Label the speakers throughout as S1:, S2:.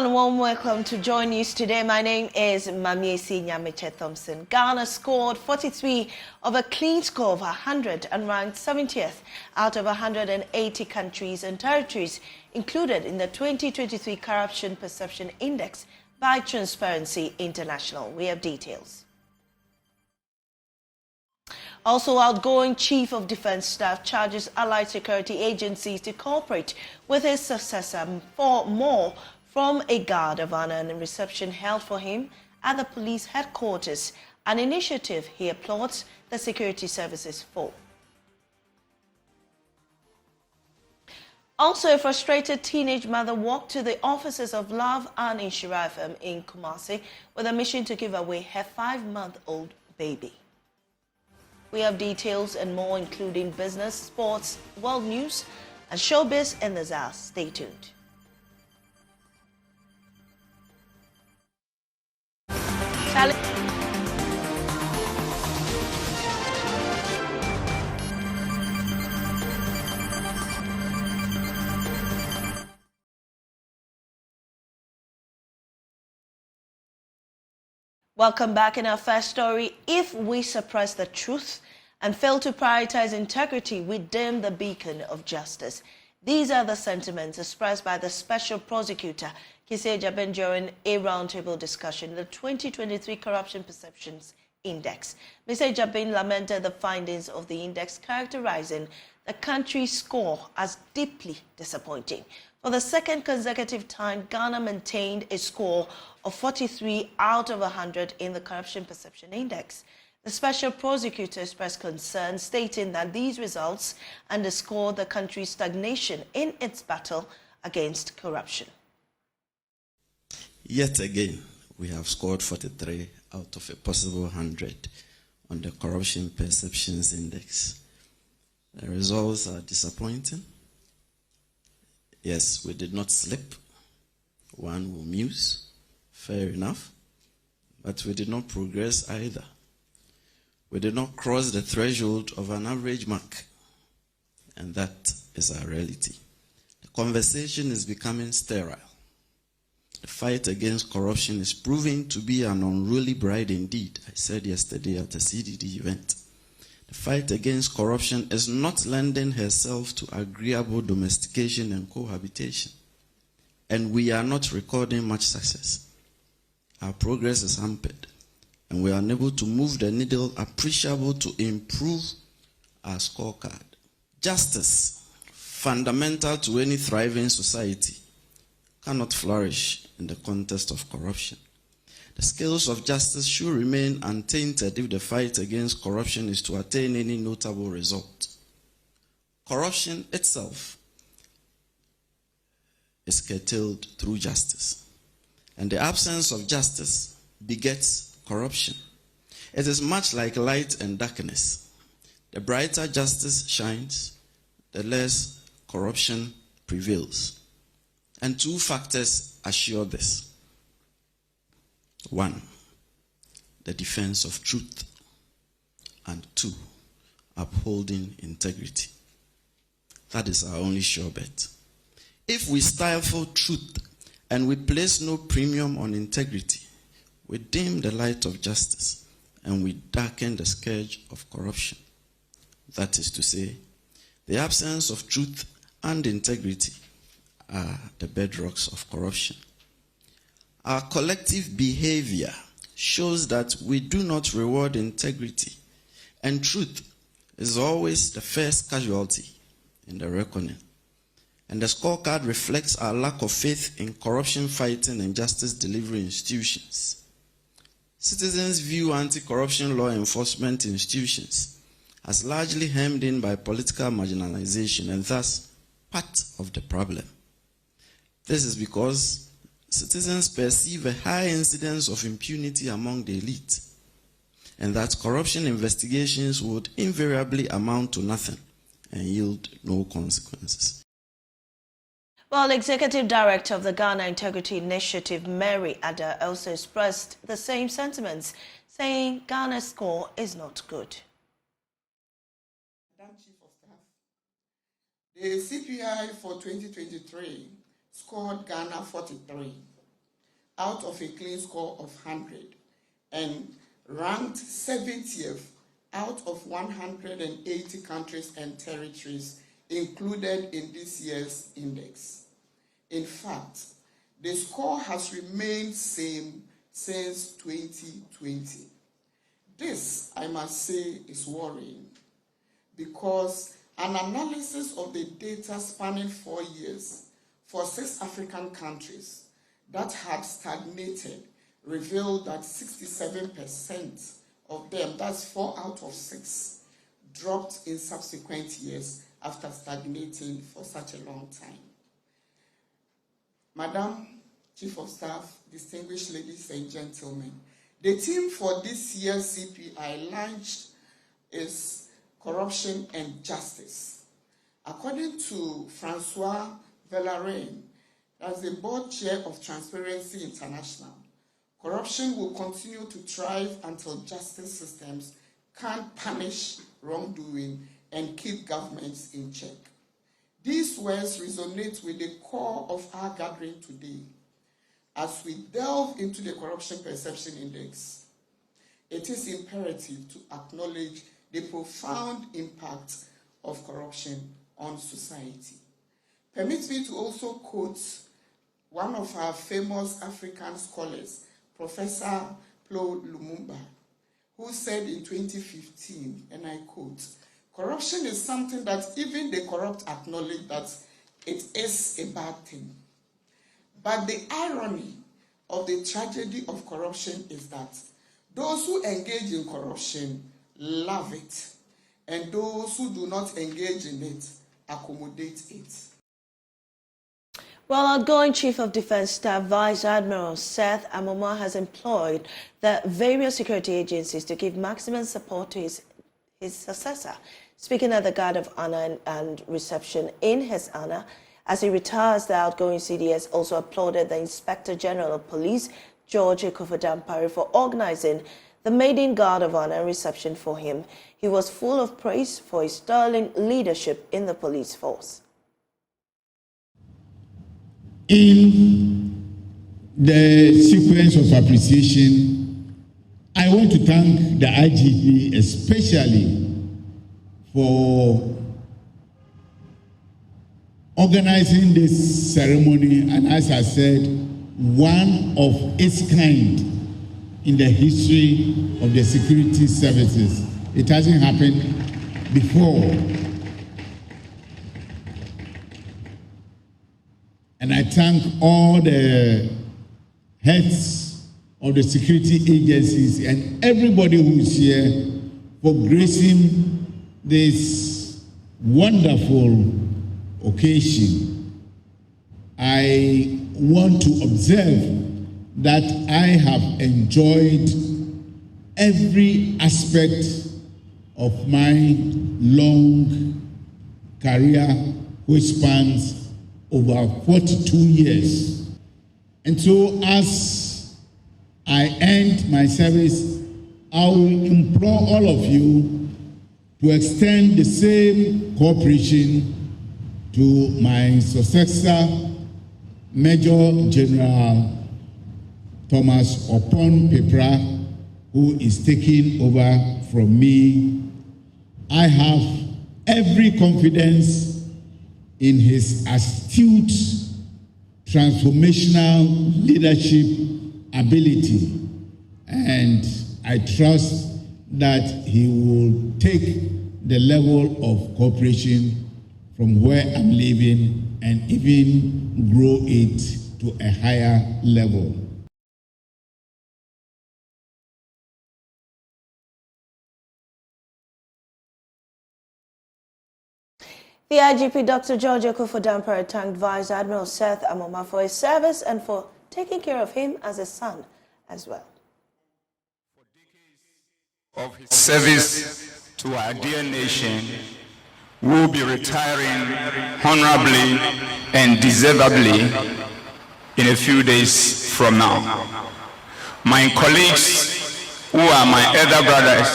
S1: everyone, warm welcome to Joy News today. My name is Mamiesi Nyamiche Thompson. Ghana scored 43 of a clean score of 100 and ranked 70th out of 180 countries and territories included in the 2023 Corruption Perception Index by Transparency International. We have details. Also, outgoing Chief of Defense Staff charges allied security agencies to cooperate with his successor for more from a guard of honor and reception held for him at the police headquarters, an initiative he applauds the security services for. Also, a frustrated teenage mother walked to the offices of Love and Inshira FM in Kumasi with a mission to give away her 5-month-old baby. We have details and more, including business, sports, world news, and showbiz in this hour. Stay tuned. Welcome back. In our first story, if we suppress the truth and fail to prioritize integrity, we dim the beacon of justice. These are the sentiments expressed by the Special Prosecutor, Kisei Jaben, during a roundtable discussion in the 2023 Corruption Perceptions Index. Mr. Jaben lamented the findings of the index, characterizing the country's score as deeply disappointing. For the second consecutive time, Ghana maintained a score of 43 out of 100 in the Corruption Perception Index. The Special Prosecutor expressed concern, stating that these results underscore the country's stagnation in its battle against corruption.
S2: Yet again, we have scored 43 out of a possible 100 on the Corruption Perceptions Index. The results are disappointing. Yes, we did not slip. One will muse, fair enough. But we did not progress either. We did not cross the threshold of an average mark. And that is our reality. The conversation is becoming sterile. The fight against corruption is proving to be an unruly bride indeed. I said yesterday at a CDD event. The fight against corruption is not lending herself to agreeable domestication and cohabitation. And we are not recording much success. Our progress is hampered, and we are unable to move the needle appreciable to improve our scorecard. Justice, fundamental to any thriving society, cannot flourish in the context of corruption. The scales of justice should remain untainted if the fight against corruption is to attain any notable result. Corruption itself is curtailed through justice, and the absence of justice begets corruption. It is much like light and darkness. The brighter justice shines, the less corruption prevails. And two factors assure this. One, the defense of truth. And two, upholding integrity. That is our only sure bet. If we stifle truth and we place no premium on integrity, we dim the light of justice and we darken the scourge of corruption. That is to say, the absence of truth and integrity are the bedrocks of corruption. Our collective behavior shows that we do not reward integrity, and truth is always the first casualty in the reckoning. And the scorecard reflects our lack of faith in corruption-fighting and justice delivery institutions. Citizens view anti-corruption law enforcement institutions as largely hemmed in by political marginalization and thus part of the problem. This is because citizens perceive a high incidence of impunity among the elite, and that corruption investigations would invariably amount to nothing and yield no consequences.
S1: Well, Executive Director of the Ghana Integrity Initiative, Mary Ada, also expressed the same sentiments, saying Ghana's score is not good.
S3: Madam Chief of Staff, the CPI for 2023 scored Ghana 43. out of a clean score of 100 and ranked 70th out of 180 countries and territories included in this year's index. In fact, the score has remained same since 2020. This, I must say, is worrying because an analysis of the data spanning 4 years for 6 African countries that had stagnated revealed that 67% of them, that's 4 out of 6, dropped in subsequent years after stagnating for such a long time. Madam Chief of Staff, distinguished ladies and gentlemen, the theme for this year's CPI launched is corruption and justice. According to Francois Villarain, as the board chair of Transparency International, corruption will continue to thrive until justice systems can punish wrongdoing and keep governments in check. These words resonate with the core of our gathering today. As we delve into the Corruption Perception Index, it is imperative to acknowledge the profound impact of corruption on society. Permit me to also quote one of our famous African scholars, Professor Flo Lumumba, who said in 2015, and I quote, "Corruption is something that even the corrupt acknowledge that it is a bad thing. But the irony of the tragedy of corruption is that those who engage in corruption love it, and those who do not engage in it accommodate it."
S1: Well, outgoing Chief of Defense Staff Vice Admiral Seth Amoma has employed the various security agencies to give maximum support to his successor. Speaking at the Guard of Honor and reception in his honor, as he retires, the outgoing CDS also applauded the Inspector General of Police, George Ekufuor-Dampare, for organizing the maiden Guard of Honor reception for him. He was full of praise for his sterling leadership in the police force.
S4: In the sequence of appreciation, I want to thank the IGP especially for organizing this ceremony, and as I said, one of its kind in the history of the security services. It hasn't happened before. And I thank all the heads of the security agencies and everybody who is here for gracing this wonderful occasion. I want to observe that I have enjoyed every aspect of my long career, which spans over 42 years. And so as I end my service, I will implore all of you to extend the same cooperation to my successor, Major General Thomas Opon Pepra, who is taking over from me. I have every confidence in his astute transformational leadership ability, and I trust that he will take the level of cooperation from where I'm living and even grow it to a higher level.
S1: The IGP, Dr. George Ekufuor-Dampare, thanked Vice Admiral Seth Amoma for his service and for taking care of him as a son as well.
S5: For decades of his service to our dear nation, we will be retiring honorably and deservedly in a few days from now. My colleagues, who are my elder brothers,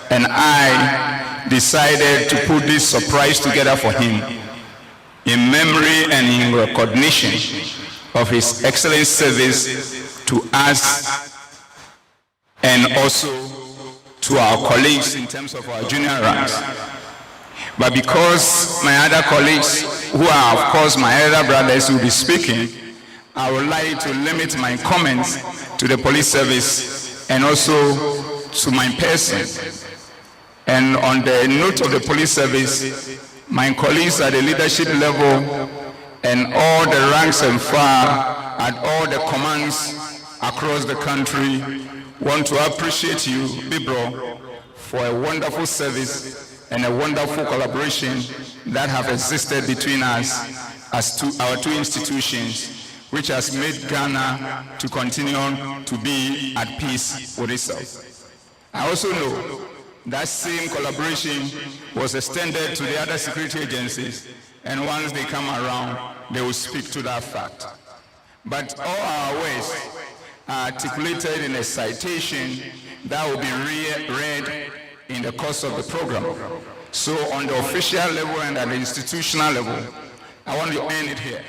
S5: and I decided to put this surprise together for him in memory and in recognition of his excellent service to us and also to our colleagues in terms of our junior ranks. But because my other colleagues, who are of course my elder brothers, will be speaking, I would like to limit my comments to the police service and also to my person. And on the note of the police service, my colleagues at the leadership level and all the ranks and file at all the commands across the country want to appreciate you, Bibro, for a wonderful service and a wonderful collaboration that have existed between us as our two institutions, which has made Ghana to continue on to be at peace with itself. I also know that same collaboration was extended to the other security agencies, and once they come around, they will speak to that fact. But all our words are articulated in a citation that will be read in the course of the program. So on the official level and at the institutional level, I want to end it here.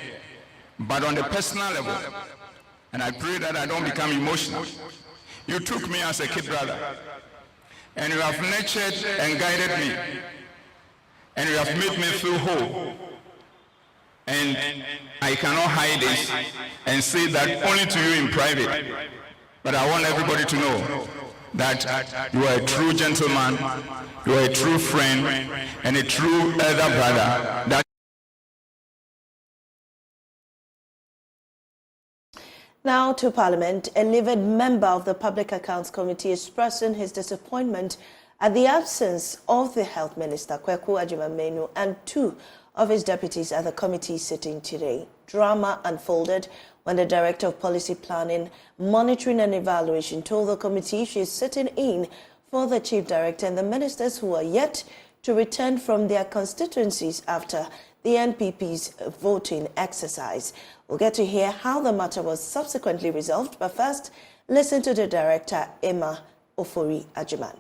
S5: But on the personal level, and I pray that I don't become emotional, you took me as a kid brother, and you have nurtured and guided me, and you have made me feel whole. And I cannot hide this and say that only to you in private. But I want everybody to know that you are a true gentleman, you are a true friend, and a true elder brother. That
S1: Now to Parliament, a livid member of the Public Accounts Committee is expressing his disappointment at the absence of the Health Minister, Kweku Agyeman-Manu, and two of his deputies at the committee sitting today. Drama unfolded when the Director of Policy Planning, Monitoring and Evaluation told the committee she is sitting in for the Chief Director and the ministers who are yet to return from their constituencies after the NPP's voting exercise. We'll get to hear how the matter was subsequently resolved, but first, listen to the Director, Emma Ofori Agyeman.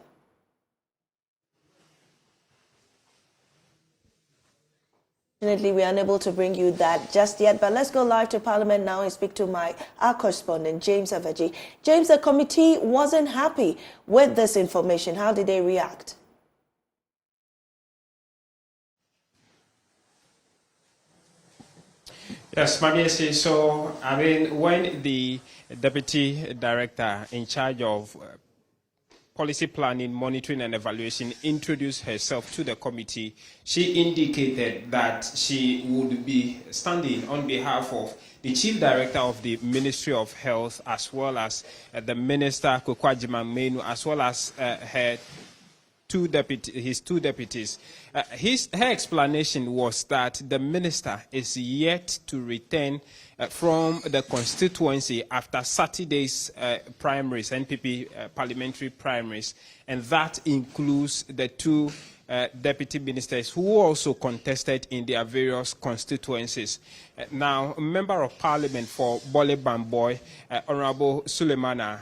S1: Unfortunately, we are unable to bring you that just yet, but let's go live to Parliament now and speak to our correspondent, James Aveji. James, the committee wasn't happy with this information. How did they react?
S6: Yes, Mamiesi. So, I mean, when the Deputy Director in charge of Policy Planning, Monitoring and Evaluation introduced herself to the committee, she indicated that she would be standing on behalf of the Chief Director of the Ministry of Health, as well as the Minister, Kweku Agyeman-Manu, as well as his two deputies. Her explanation was that the minister is yet to return from the constituency after Saturday's primaries, NPP parliamentary primaries, and that includes the two deputy ministers who also contested in their various constituencies. Now, a member of parliament for Bole Bamboy, Honorable Sulemana,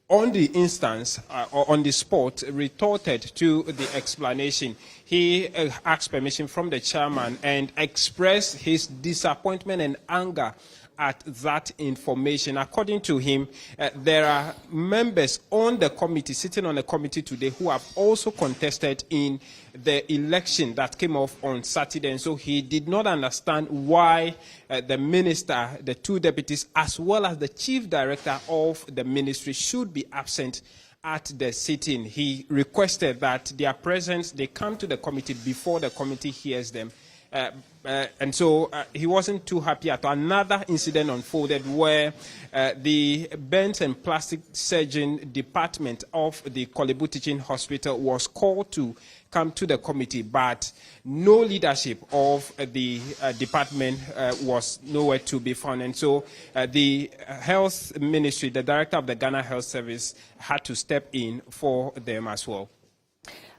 S6: on the instance, or on the spot, retorted to the explanation. He asked permission from the chairman and expressed his disappointment and anger at that information. According to him, there are members on the committee, sitting on the committee today, who have also contested in the election that came off on Saturday. And so he did not understand why the minister, the two deputies, as well as the chief director of the ministry should be absent at the sitting. He requested that their presence, they come to the committee before the committee hears them. And so he wasn't too happy at all. Another incident unfolded where the burns and plastic surgeon department of the Kolebu Teaching Hospital was called to come to the committee, but no leadership of the department was nowhere to be found. And so the health ministry, the director of the Ghana Health Service, had to step in for them as well.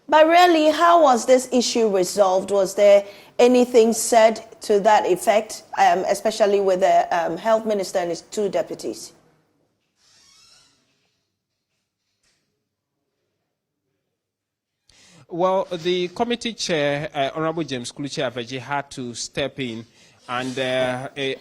S1: But really, how was this issue resolved? Was there anything said to that effect, especially with the health minister and his two deputies?
S6: Well, the committee chair, Honorable James Kuluchi Aveji, had to step in And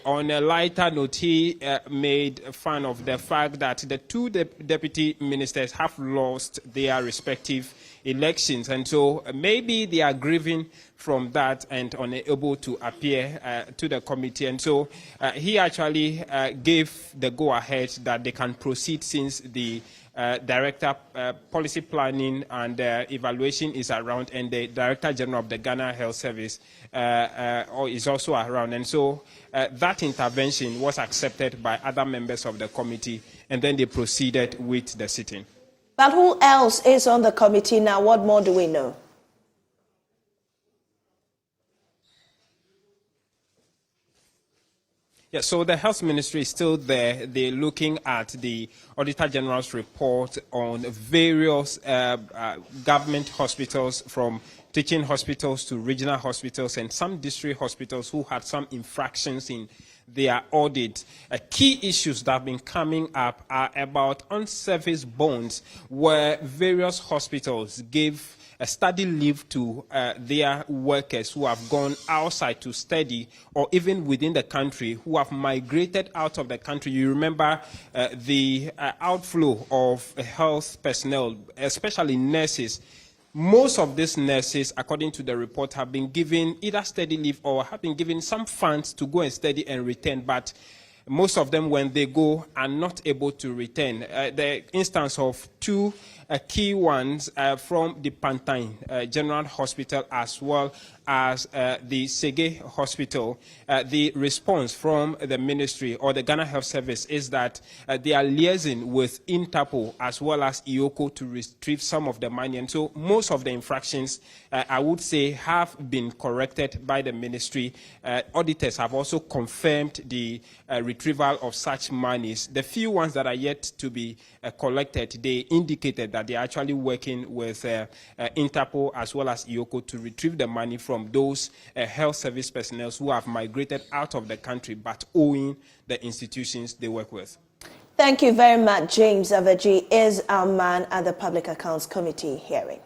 S6: on a lighter note, he made fun of the fact that the two deputy ministers have lost their respective elections. And so maybe they are grieving from that and unable to appear to the committee. And so he actually gave the go-ahead that they can proceed since the Director Policy Planning and Evaluation is around, and the Director General of the Ghana Health Service is also around. And so that intervention was accepted by other members of the committee, and then they proceeded with the sitting.
S1: But who else is on the committee now? What more do we know?
S6: Yeah, so the health ministry is still there. They're looking at the Auditor General's report on various government hospitals, from teaching hospitals to regional hospitals and some district hospitals who had some infractions in their audit. Key issues that have been coming up are about unserviced bonds, where various hospitals gave a study leave to their workers who have gone outside to study, or even within the country who have migrated out of the country. You remember the outflow of health personnel, especially nurses. Most of these nurses, according to the report, have been given either study leave or have been given some funds to go and study and return, but most of them, when they go, are not able to return. The instance of two key ones from the Pantine General Hospital as well as the Sege Hospital, the response from the ministry or the Ghana Health Service is that they are liaising with Interpol as well as IOCO to retrieve some of the money. And so most of the infractions, I would say, have been corrected by the ministry. Auditors have also confirmed the retrieval of such monies. The few ones that are yet to be collected, they indicated that they are actually working with Interpol as well as IOCO to retrieve the money from those health service personnel who have migrated out of the country but owing the institutions they work with.
S1: Thank you very much. James Aveji is our man at the Public Accounts Committee hearing.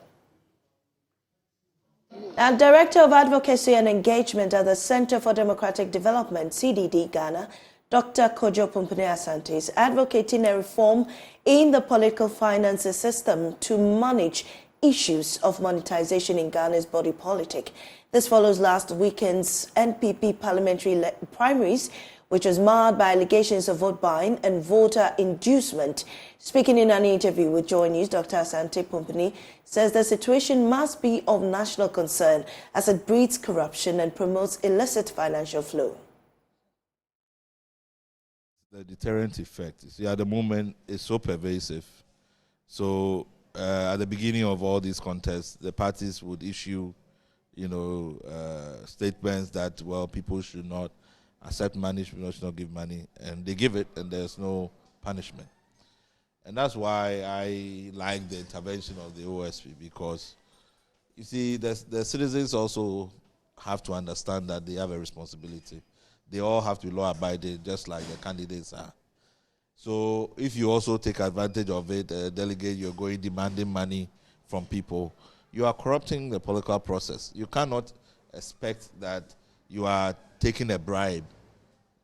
S1: Now, Director of Advocacy and Engagement at the Center for Democratic Development, CDD Ghana, Dr. Kojo Pumpene Asante, is advocating a reform in the political finances system to manage issues of monetization in Ghana's body politic. This follows last weekend's NPP parliamentary primaries, which was marred by allegations of vote buying and voter inducement. Speaking in an interview with Joy News, Dr. Asante Pumpene says the situation must be of national concern as it breeds corruption and promotes illicit financial flow.
S7: The deterrent effect, you see, at the moment, is so pervasive. So at the beginning of all these contests, the parties would issue, statements that, well, people should not accept money, should not give money, and they give it, and there's no punishment. And that's why I like the intervention of the OSP, because, you see, the citizens also have to understand that they have a responsibility. They all have to be law-abiding, just like the candidates are. So if you also take advantage of it, delegate, you're going demanding money from people, you are corrupting the political process. You cannot expect that you are taking a bribe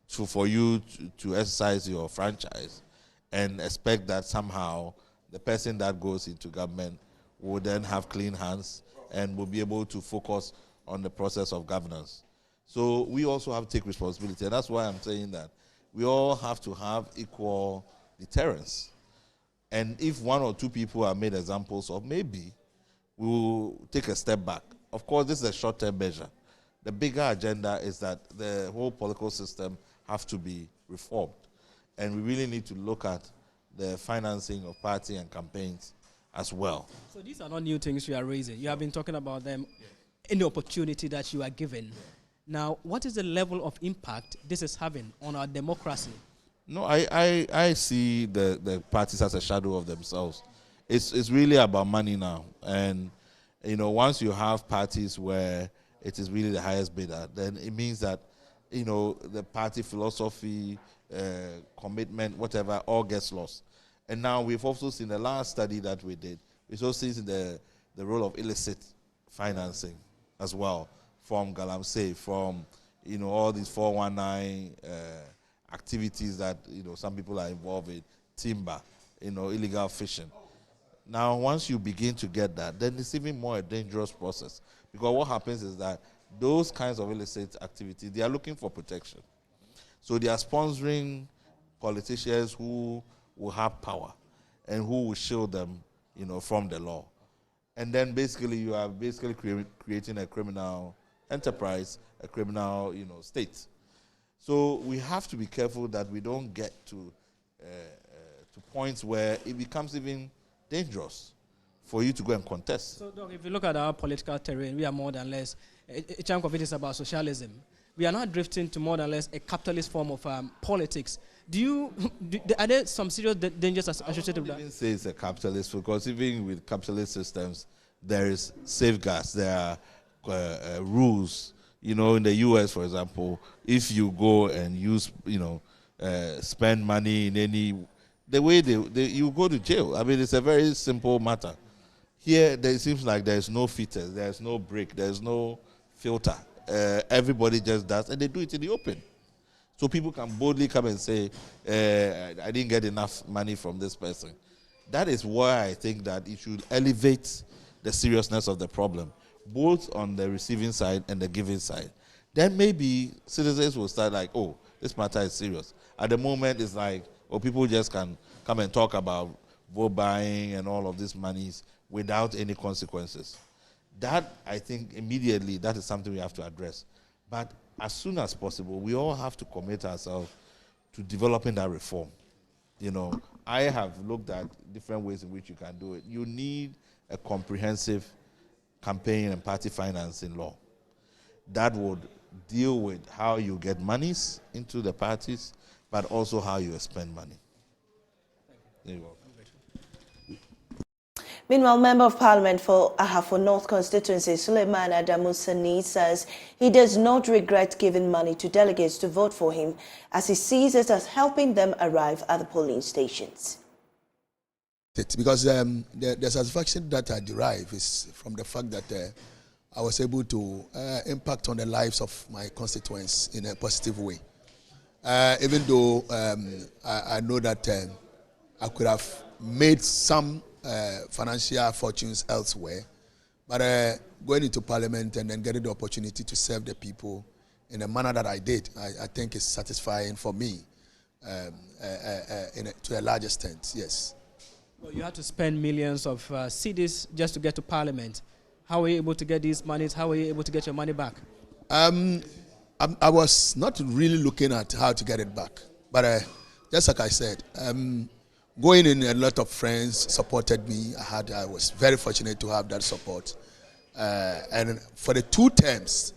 S7: for you to exercise your franchise and expect that somehow the person that goes into government will then have clean hands and will be able to focus on the process of governance. So we also have to take responsibility, and that's why I'm saying that we all have to have equal deterrence. And if one or two people are made examples of, maybe we will take a step back. Of course, this is a short-term measure. The bigger agenda is that the whole political system have to be reformed. And we really need to look at the financing of party and campaigns as well.
S8: So these are not new things you are raising. You have been talking about them in the opportunity that you are given. Now, what is the level of impact this is having on our democracy?
S7: No, I see the parties as a shadow of themselves. It's really about money now. And, once you have parties where it is really the highest bidder, then it means that, the party philosophy, commitment, whatever, all gets lost. And now we've also seen the last study that we did, we've also seen the role of illicit financing as well, from Galamsey, from all these 419 activities that, some people are involved in, timber, illegal fishing. Now, once you begin to get that, then it's even more a dangerous process. Because what happens is that those kinds of illicit activities, they are looking for protection. So they are sponsoring politicians who will have power and who will shield them, from the law. And then basically you are creating a criminal enterprise, a criminal, state. So we have to be careful that we don't get to points where it becomes even dangerous for you to go and contest.
S8: So, Doc, if you look at our political terrain, we are more than less, a chunk of it is about socialism. We are not drifting to more than less a capitalist form of politics. Are there some serious dangers associated with that? I wouldn't
S7: say it's a capitalist, because even with capitalist systems, there is safeguards, there are rules. In the U.S., for example, if you go and use, spend money in the way you go to jail. I mean, it's a very simple matter. Here, it seems like there's no filters, there's no brake, there's no filter. Everybody just does, and they do it in the open. So people can boldly come and say, I didn't get enough money from this person. That is why I think that it should elevate the seriousness of the problem, both on the receiving side and the giving side. Then maybe citizens will start like, oh, this matter is serious. At the moment, it's like, people just can come and talk about vote buying and all of these monies without any consequences. That, I think, immediately, that is something we have to address. But as soon as possible, we all have to commit ourselves to developing that reform. I have looked at different ways in which you can do it. You need a comprehensive campaign and party financing law that would deal with how you get monies into the parties, but also how you spend money. You're welcome.
S1: Meanwhile, Member of Parliament for Ahafo North constituency, Suleiman Adamu Sani, says he does not regret giving money to delegates to vote for him, as he sees it as helping them arrive at the polling stations.
S9: Because the satisfaction that I derive is from the fact that I was able to impact on the lives of my constituents in a positive way. Even though I know that I could have made some financial fortunes elsewhere, but going into Parliament and then getting the opportunity to serve the people in a manner that I did, I think is satisfying for me to a large extent, yes.
S8: Well, you had to spend millions of cedis just to get to Parliament. How were you able to get these monies? How were you able to get your money back?
S9: I was not really looking at how to get it back, but just like I said, going in, a lot of friends supported me. I was very fortunate to have that support, and for the 2 terms,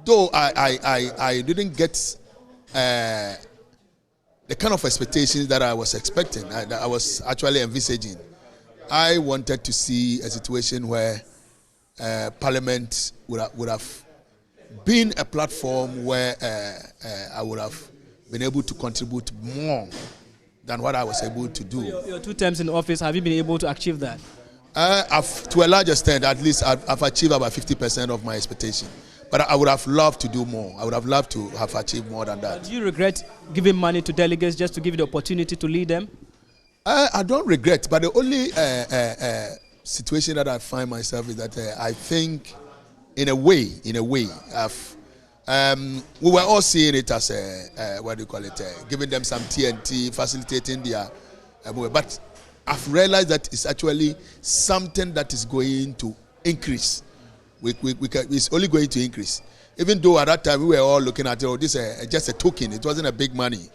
S9: though I didn't get the kind of expectations that I was expecting, I was actually envisaging. I wanted to see a situation where Parliament would have been a platform where I would have been able to contribute more than what I was able to do.
S8: Your 2 terms in office, have you been able to achieve that?
S9: To a large extent, at least I've achieved about 50% of my expectation. But I would have loved to do more. I would have loved to have achieved more than that.
S8: Do you regret giving money to delegates just to give you the opportunity to lead them?
S9: I don't regret, but the only situation that I find myself is that I think, in a way, we were all seeing it as giving them some TNT, facilitating their move. But I've realized that it's actually something that is going to increase. It's only going to increase. Even though at that time we were all looking at this just a token. It wasn't a big money.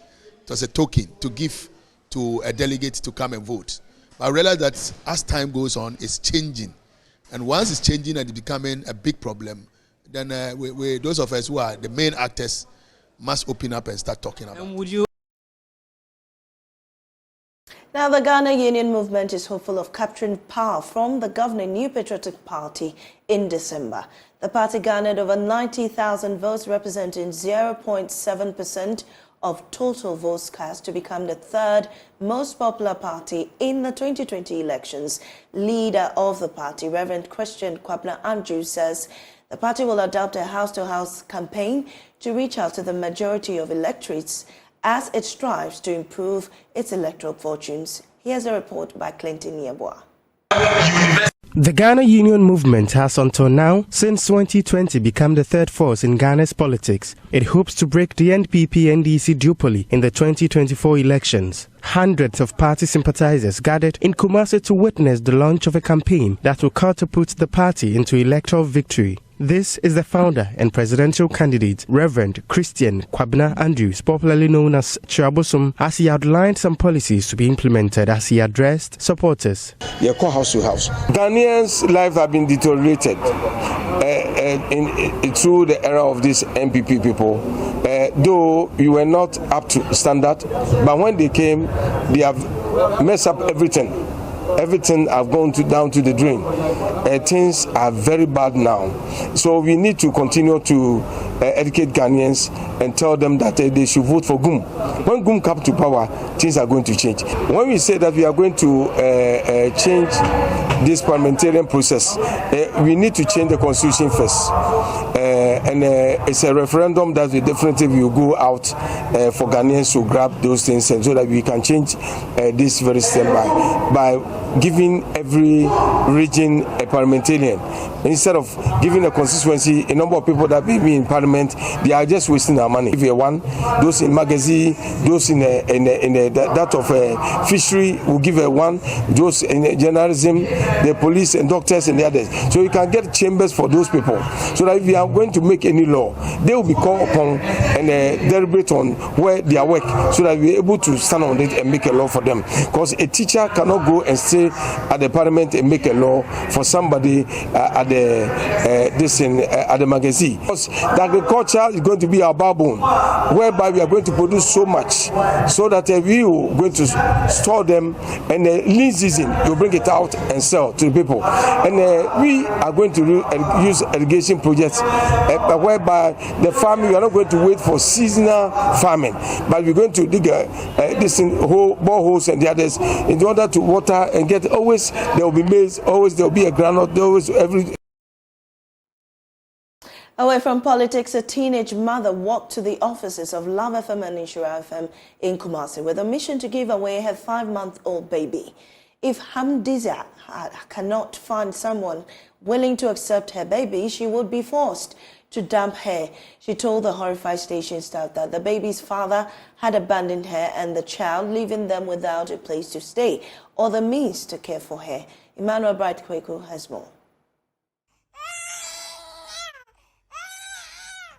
S9: It was a token to give to a delegate to come and vote. But I realized that as time goes on, it's changing. And once it's changing and it's becoming a big problem, then those of us who are the main actors must open up and start talking about it.
S8: And would you?
S1: Now, the Ghana Union Movement is hopeful of capturing power from the governing New Patriotic Party in December. The party garnered over 90,000 votes, representing 0.7% of total votes cast, to become the 3rd most popular party in the 2020 elections. Leader of the party, Reverend Christian Kwabena Andrew, says The party will adopt a house-to-house campaign to reach out to the majority of electorates as it strives to improve its electoral fortunes. Here's a report by Clinton Yeboah.
S10: The Ghana Union Movement has until now, since 2020, become the third force in Ghana's politics. It hopes to break the NPP-NDC duopoly in the 2024 elections. Hundreds of party sympathizers gathered in Kumasi to witness the launch of a campaign that will catapult the party into electoral victory. This is the founder and presidential candidate, Reverend Christian Kwabena Andrews, popularly known as Chiabosum, as he outlined some policies to be implemented as he addressed supporters.
S11: You call house to house. Ghanaians' lives have been deteriorated through the era of these MPP people. Though we were not up to standard, but when they came, they have messed up everything. Everything have gone down to the drain. Things are very bad now. So we need to continue to educate Ghanaians and tell them that they should vote for GUM. When GUM comes to power, things are going to change. When we say that we are going to change this parliamentarian process, we need to change the constitution first. And it's a referendum that we definitely will go out for Ghanaians to grab those things, and so that we can change this very step by giving every region a parliamentarian. Instead of giving a constituency a number of people that may be in parliament, they are just wasting our money. If you one, those in magazine, those in that of fishery will give a one, those in journalism, the police and doctors and the others. So you can get chambers for those people. So that if you are going to make any law, they will be called upon and deliberate on where their work, so that we are able to stand on it and make a law for them. Because a teacher cannot go and stay at the parliament and make a law for somebody at the magazine. Because the agriculture is going to be our backbone, whereby we are going to produce so much, so that we are going to store them, and lean season you bring it out and sell to the people. And we are going to use irrigation projects, whereby the farming, we are not going to wait for seasonal farming, but we're going to dig boreholes and the others in order to water and get. Always there will be maize, always there will be a granite, always every.
S1: Away from politics, a teenage mother walked to the offices of Love FM and Insura FM in Kumasi with a mission to give away her 5-month-old baby. If Hamdiza cannot find someone willing to accept her baby, she would be forced to dump her. She told the horrified station staff that the baby's father had abandoned her and the child, leaving them without a place to stay or the means to care for her. Emmanuel Bright Kweko has more.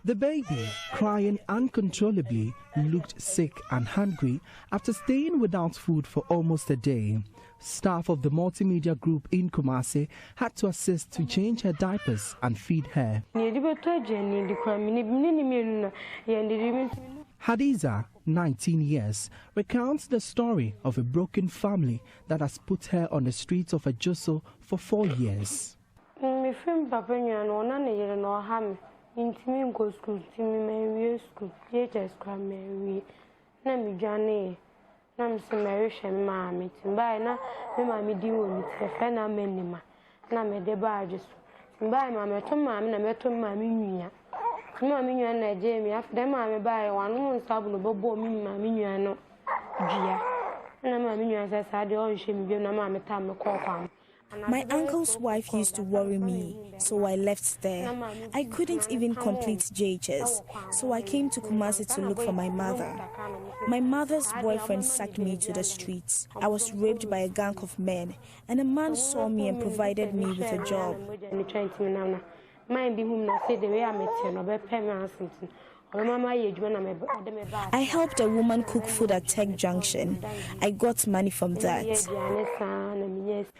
S10: The baby, crying uncontrollably, looked sick and hungry after staying without food for almost a day. Staff of the multimedia group in Kumasi had to assist to change her diapers and feed her. Hadiza, 19 years, recounts the story of a broken family that has put her on the streets of Ajoso for 4 years.
S12: Nam se merishe mami timbai na me mami di woni tefe na menima na me de baaje so timbai mami to mami na me to mami nwia mami nwia na je mi afde mami baaye wanu nsabu no bobo mi mami nwia no dua na mami nwia se sa de on hye mi bi na mami ta me kokwan.
S13: My uncle's wife used to worry me, so I left there. I couldn't even complete JHS, so I came to Kumasi to look for my mother. My mother's boyfriend sacked me to the streets. I was raped by a gang of men, and a man saw me and provided me with a job. I helped a woman cook food at Tech Junction. I got money from that.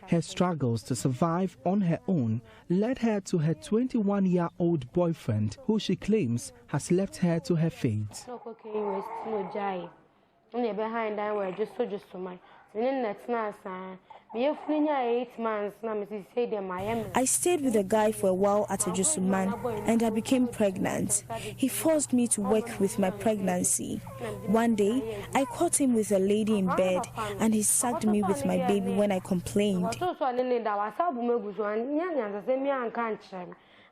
S10: Her struggles to survive on her own led her to her 21-year-old boyfriend, who she claims has left her to her fate.
S13: I stayed with a guy for a while at Ajosuman and I became pregnant. He forced me to work with my pregnancy. One day, I caught him with a lady in bed and he sacked me with my baby when I complained.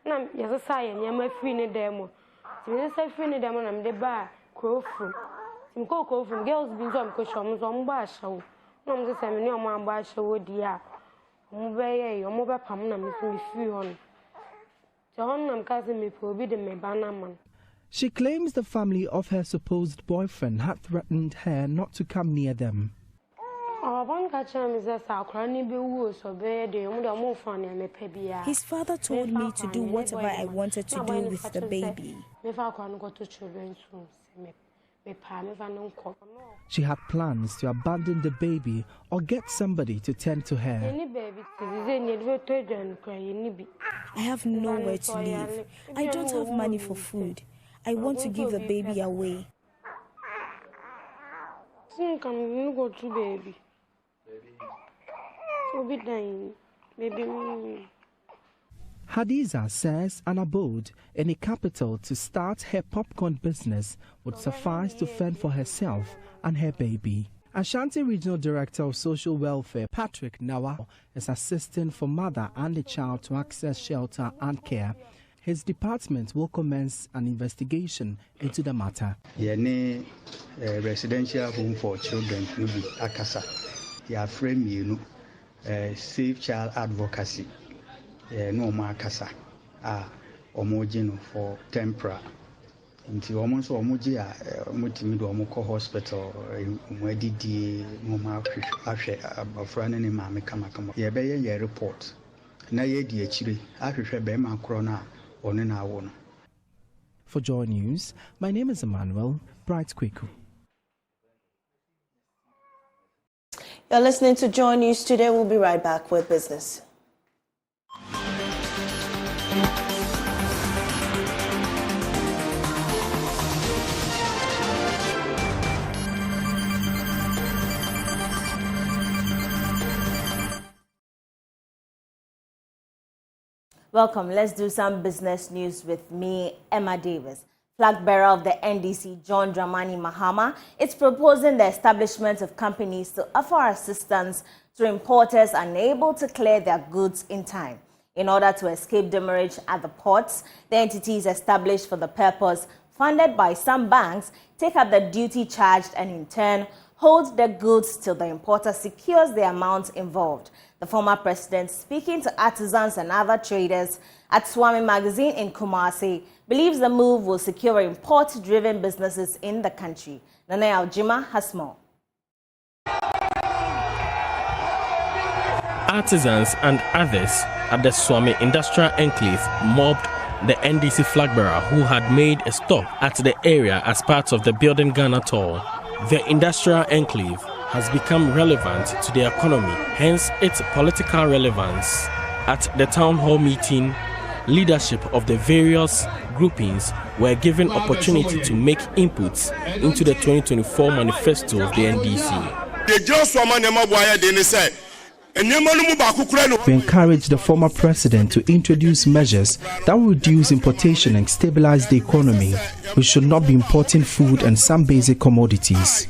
S12: Na yɛsesa yɛ nneɛma firi ne dan mu. Ti me sesa firi ne dan mu na me de ba kurofum. Ti me kɔ kurofum girls bi nso am kɔ shom nso am ba ahyew. Na me sesa me ne ɔmo am ba ahyew di a. Ɔmo bɛyɛ ɔmo bɛpam na me so me firi hɔ no. Ti hɔ na me ka se me po obi de me ba na man.
S14: She claims the family of her supposed boyfriend had threatened her not to come near them.
S13: His father told me to do whatever I wanted to do with the baby.
S14: She had plans to abandon the baby or get somebody to tend to her.
S13: I have nowhere to live. I don't have money for food. I want to give the baby away.
S14: Hadiza says an abode in a capital to start her popcorn business would suffice to fend for herself and her baby. Ashanti Regional Director of Social Welfare, Patrick Nawa, is assisting for mother and the child to access shelter and care. His department will commence an investigation into the matter.
S15: Yene residential home for children nubi akasa. Ya frame you safe child advocacy. No ma akasa. Omojino for tempera. Nti omo so omoji omotimi do omoko hospital mwedidi no ma ahwe abafra ne ne maame kama. Ye be ye report. Na ye di akire ahwehwe be ma kro na.
S14: For Joy News, my name is Emmanuel Bright Kweku.
S1: You're listening to Joy News today. We'll be right back with business. Welcome. Let's do some business news with me, Emma Davis. Flag bearer of the NDC, John Dramani Mahama, is proposing the establishment of companies to offer assistance to importers unable to clear their goods in time. In order to escape demurrage at the ports, the entities established for the purpose, funded by some banks, take up the duty charged and in turn hold the goods till the importer secures the amount involved. The former president, speaking to artisans and other traders at Swami Magazine in Kumasi, believes the move will secure import-driven businesses in the country. Nana Aljima has more.
S16: Artisans and others at the Swami Industrial Enclave mobbed the NDC flag bearer who had made a stop at the area as part of the Building Ghana tour. The Industrial Enclave has become relevant to the economy, hence its political relevance. At the town hall meeting, leadership of the various groupings were given opportunity to make inputs into the 2024 manifesto of the NDC.
S14: We encourage the former president to introduce measures that will reduce importation and stabilize the economy. We should not be importing food and some basic commodities.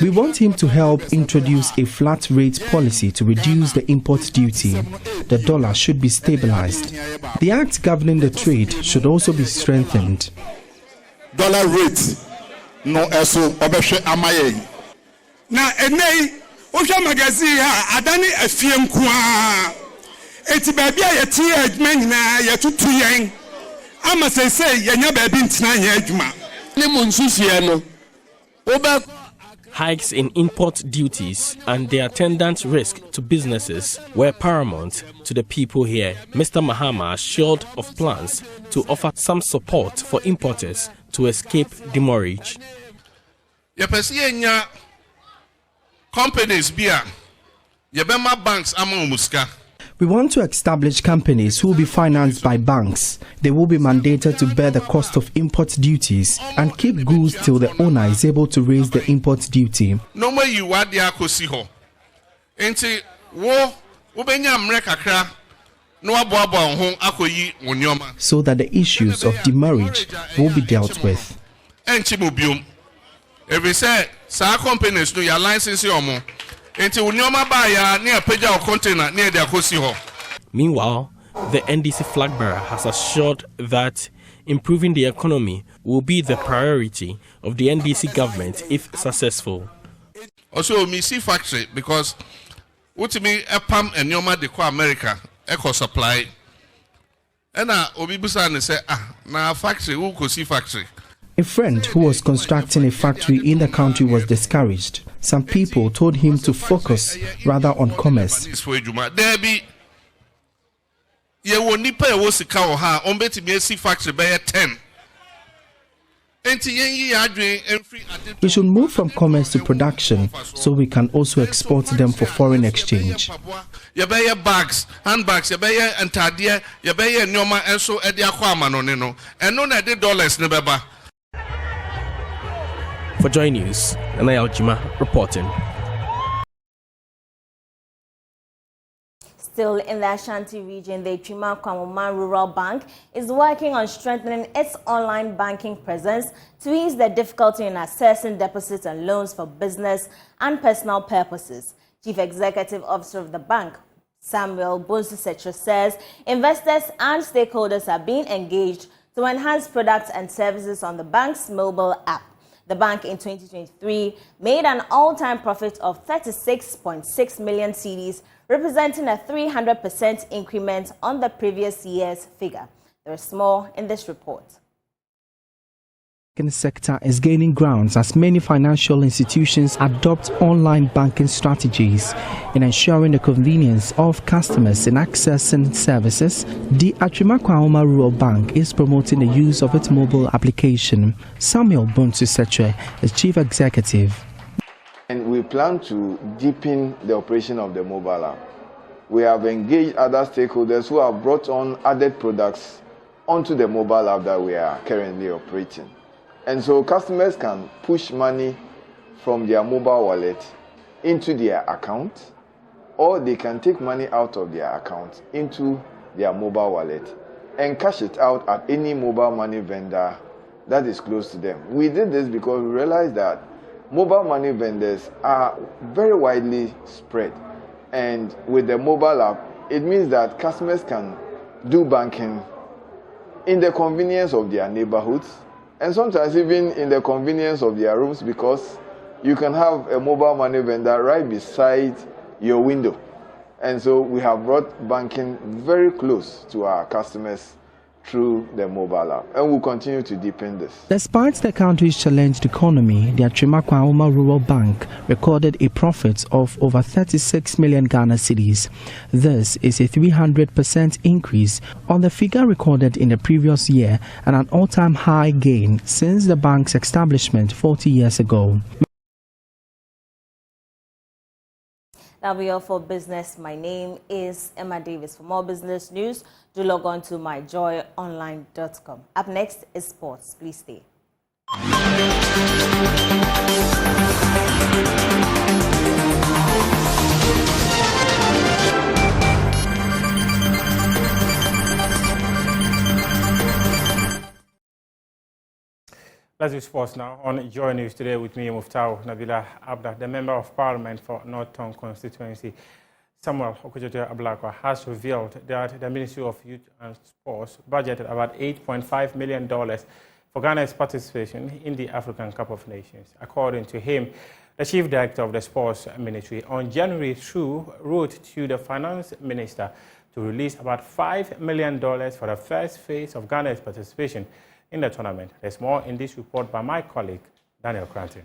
S14: We want him to help introduce a flat rate policy to reduce the import duty. The dollar should be stabilized. The act governing the trade should also be strengthened.
S17: Dollar rate no eso obehwe amaye. Na enei ohwa magazine ha adane afie nkoa. Eti ba bia yeti adwuma nyina yetutu yen. Ama sese yenya ba bi ntina yen adwuma. Ne monsusie no.
S16: Hikes in import duties and the attendant risk to businesses were paramount to the people here. Mr. Mahama assured of plans to offer some support for importers to escape demurrage.
S17: Companies bia yebema banks among muska.
S14: We want to establish companies who will be financed by banks. They will be mandated to bear the cost of import duties and keep goods till the owner is able to raise the import duty.
S17: No way you want the akosiho. Enti wo ubenya mre kakra no aboabo ho akoyi wonyoma.
S14: So that the issues of demurrage will be dealt with.
S18: enchimubium. Every say, sa companies do your license yomo. Until Nyoma buy near Peja or container near their Kosiho.
S16: Meanwhile, the NDC flag bearer has assured that improving the economy will be the priority of the NDC government if successful.
S18: Also, me see factory because what me a pam and Nyoma de America eco supply. And Obi Busan say, na factory, who could see factory?
S14: A friend who was constructing a factory in the country was discouraged. Some people told him to focus rather on commerce.
S18: There be ye nipa e wo sika wo ha on betimi esi factory be 10.
S14: We should move from commerce to production so we can also export them for foreign exchange.
S18: You buy bags, handbags, you buy entadie, you buy nyoma enso e de akwa amano ne no. Eno na de dollars ne beba.
S16: For Joy News, Anaya Ojima reporting.
S19: Still in the Ashanti region, the Chima Kwamuma Rural Bank is working on strengthening its online banking presence to ease the difficulty in accessing deposits and loans for business and personal purposes. Chief Executive Officer of the bank, Samuel Bonsu-Setro, says investors and stakeholders are being engaged to enhance products and services on the bank's mobile app. The bank in 2023 made an all-time profit of 36.6 million cedis, representing a 300% increment on the previous year's figure. There is more in this report.
S14: The sector is gaining grounds as many financial institutions adopt online banking strategies in ensuring the convenience of customers in accessing services. The Achimakwaoma Rural Bank is promoting the use of its mobile application. Samuel Bonsu-Setro is chief executive.
S20: And we plan to deepen the operation of the mobile app. We have engaged other stakeholders who have brought on added products onto the mobile app that we are currently operating. And so customers can push money from their mobile wallet into their account, or they can take money out of their account into their mobile wallet and cash it out at any mobile money vendor that is close to them. We did this because we realized that mobile money vendors are very widely spread. And with the mobile app, it means that customers can do banking in the convenience of their neighborhoods, and sometimes even in the convenience of their rooms, because you can have a mobile money vendor right beside your window. And so we have brought banking very close to our customers through the mobile app, and we'll continue to deepen this.
S14: Despite the country's challenged economy, the Achimakwaoma Rural Bank recorded a profit of over 36 million Ghana cedis. This is a 300% increase on the figure recorded in the previous year and an all-time high gain since the bank's establishment 40 years ago.
S19: That'll be all for business. My name is Emma Davis. For more business news, do log on to myjoyonline.com. Up next is sports. Please stay.
S6: Let's do sports now. On Joy News today with me, Muftau Nabila Abda, the Member of Parliament for North Tongue constituency. Samuel Okojojo-Ablakwa has revealed that the Ministry of Youth and Sports budgeted about $8.5 million for Ghana's participation in the African Cup of Nations. According to him, the Chief Director of the Sports Ministry on January 2 wrote to the Finance Minister to release about $5 million for the first phase of Ghana's participation in the tournament. There's more in this report by my colleague, Daniel Cranton.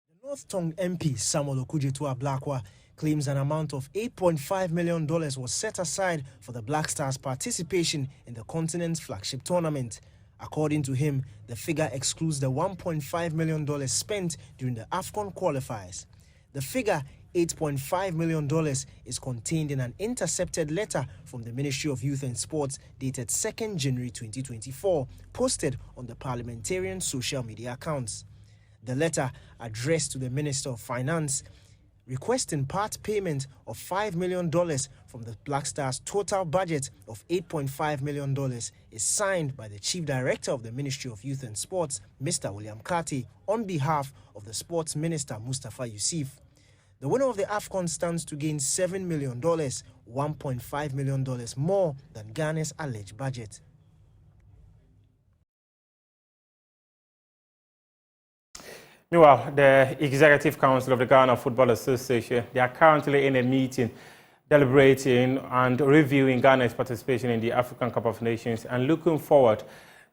S21: The North Tongue MP, Samuel Okojojo-Ablakwa, claims an amount of $8.5 million was set aside for the Black Stars' participation in the continent's flagship tournament. According to him, the figure excludes the $1.5 million spent during the AFCON qualifiers. The figure, $8.5 million, is contained in an intercepted letter from the Ministry of Youth and Sports dated 2nd January 2024, posted on the parliamentarian social media accounts. The letter, addressed to the Minister of Finance, requesting part payment of $5 million from the Black Stars' total budget of $8.5 million, is signed by the Chief Director of the Ministry of Youth and Sports, Mr. William Kati, on behalf of the Sports Minister, Mustafa Yusuf. The winner of the AFCON stands to gain $7 million, $1.5 million more than Ghana's alleged budget.
S2: Meanwhile, the Executive Council of the Ghana Football Association, they are currently in a meeting deliberating and reviewing Ghana's participation in the African Cup of Nations and looking forward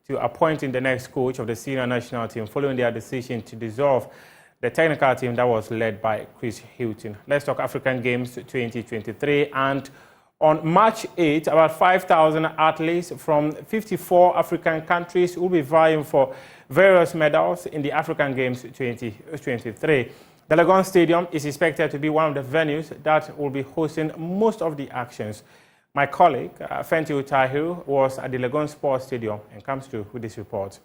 S2: to appointing the next coach of the senior national team following their decision to dissolve the technical team that was led by Chris Hilton. Let's talk African Games 2023. And on March 8, about 5,000 athletes from 54 African countries will be vying for various medals in the African Games 2023. The Legon Stadium is expected to be one of the venues that will be hosting most of the actions. My colleague, Fenty Utahiru, was at the Legon Sports Stadium and comes through with this report.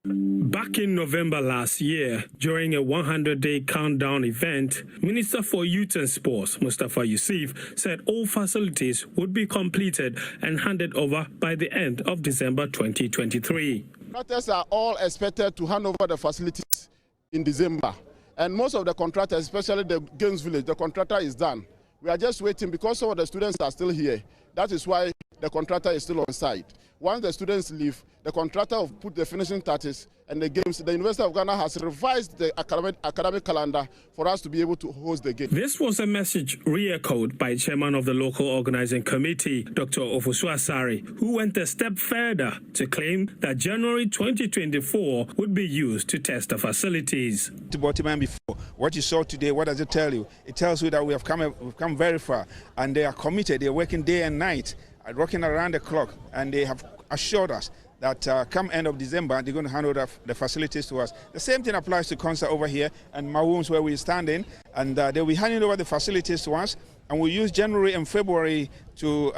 S22: Back in November last year, during a 100-day countdown event, Minister for Youth and Sports, Mustafa Yusuf, said all facilities would be completed and handed over by the end of December 2023.
S23: Contractors are all expected to hand over the facilities in December. And most of the contractors, especially the Games Village, the contractor is done. We are just waiting because some of the students are still here. That is why the contractor is still on site. Once the students leave, the contractor will put the finishing touches and the games. The University of Ghana has revised the academic calendar for us to be able to host the game.
S22: This was a message re-echoed by chairman of the local organizing committee, Dr. Ofosu Asare, who went a step further to claim that January 2024 would be used to test the facilities.
S24: Before, what you saw today, what does it tell you? It tells you that we've come very far, and they are committed. They're working day and night, working around the clock, and they have assured us that come end of December, they're going to hand over the facilities to us. The same thing applies to Concert over here and Mawums where we're standing, and they'll be handing over the facilities to us, and we'll use January and February to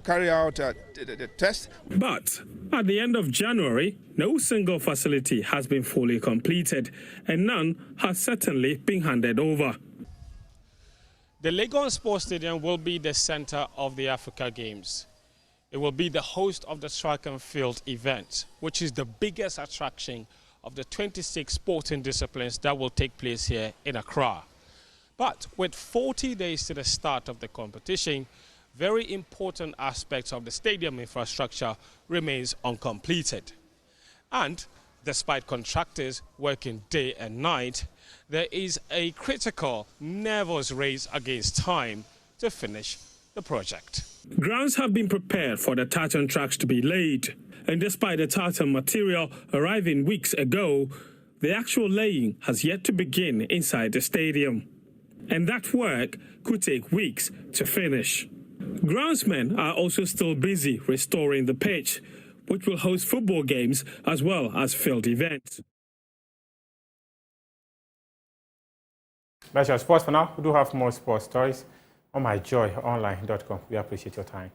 S24: carry out the test.
S22: But at the end of January, no single facility has been fully completed, and none has certainly been handed over.
S6: The Legon Sports Stadium will be the center of the Africa Games. It will be the host of the track and field event, which is the biggest attraction of the 26 sporting disciplines that will take place here in Accra. But with 40 days to the start of the competition, very important aspects of the stadium infrastructure remains uncompleted. And despite contractors working day and night, there is a critical nervous race against time to finish the project.
S22: Grounds have been prepared for the tartan tracks to be laid, and despite the tartan material arriving weeks ago, the actual laying has yet to begin inside the stadium. And that work could take weeks to finish. Groundsmen are also still busy restoring the pitch, which will host football games as well as field events.
S2: That's your sports for now. We do have more sports stories on myjoyonline.com. We appreciate your time.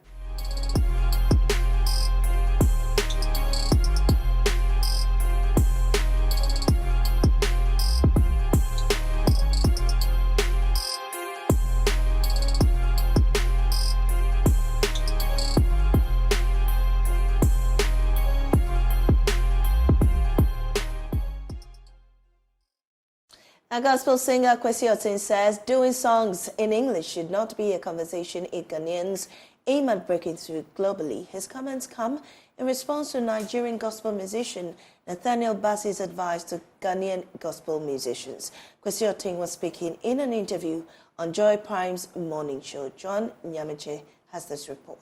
S1: A gospel singer, Kwesi Otin, says doing songs in English should not be a conversation if Ghanaians aim at breaking through globally. His comments come in response to Nigerian gospel musician Nathaniel Bassey's advice to Ghanaian gospel musicians. Kwesi Otin was speaking in an interview on Joy Prime's morning show. John Nyamiche has this report.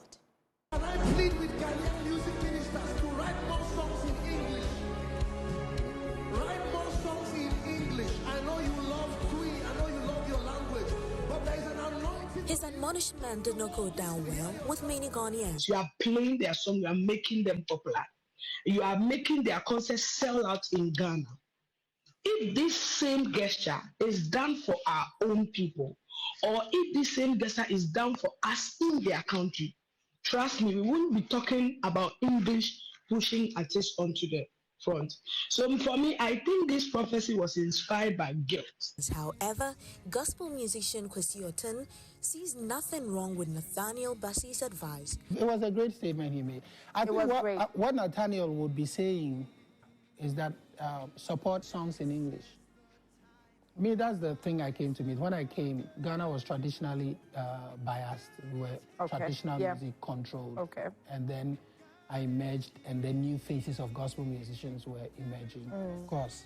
S25: His admonishment did not go down well with many Ghanaians.
S26: You are playing their song, you are making them popular. You are making their concerts sell out in Ghana. If this same gesture is done for our own people, or if this same gesture is done for us in their country, trust me, we wouldn't be talking about English pushing artists onto the front. So for me, I think this prophecy was inspired by guilt.
S25: However, gospel musician Kwesi Oten sees nothing wrong with Nathaniel Bassey's advice.
S3: It was a great statement he made. I think what Nathaniel would be saying is that support songs in English. Me, that's the thing I came to meet. When I came, Ghana was traditionally biased. We were traditional music controlled. And then I emerged, and then new faces of gospel musicians were emerging. Of course,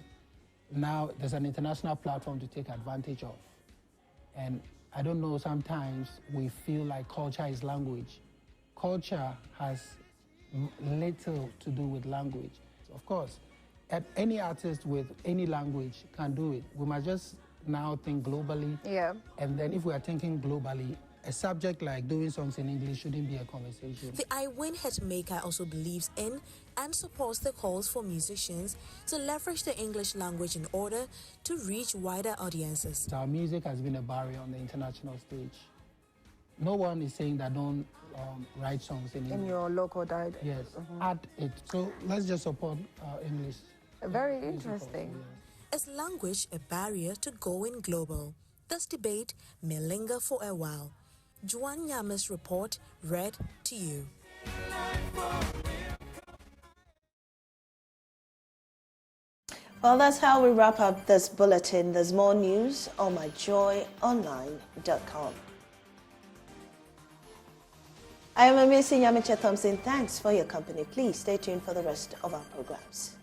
S3: now there's an international platform to take advantage of. And I don't know, sometimes we feel like culture is language. Culture has little to do with language. Of course, any artist with any language can do it. We must just now think globally. And then if we are thinking globally, a subject like doing songs in English shouldn't be a conversation.
S25: The I-Win hitmaker also believes in and supports the calls for musicians to leverage the English language in order to reach wider audiences.
S3: Our music has been a barrier on the international stage. No one is saying that don't write songs in English.
S4: In your local dialect.
S3: Yes, add it. So let's just support English.
S4: Very interesting.
S25: Is language a barrier to going global? This debate may linger for a while. Juan Yama's report read to you.
S1: Well, that's how we wrap up this bulletin. There's more news on myjoyonline.com. I am Amisi Nyamiche Thompson. Thanks for your company. Please stay tuned for the rest of our programs.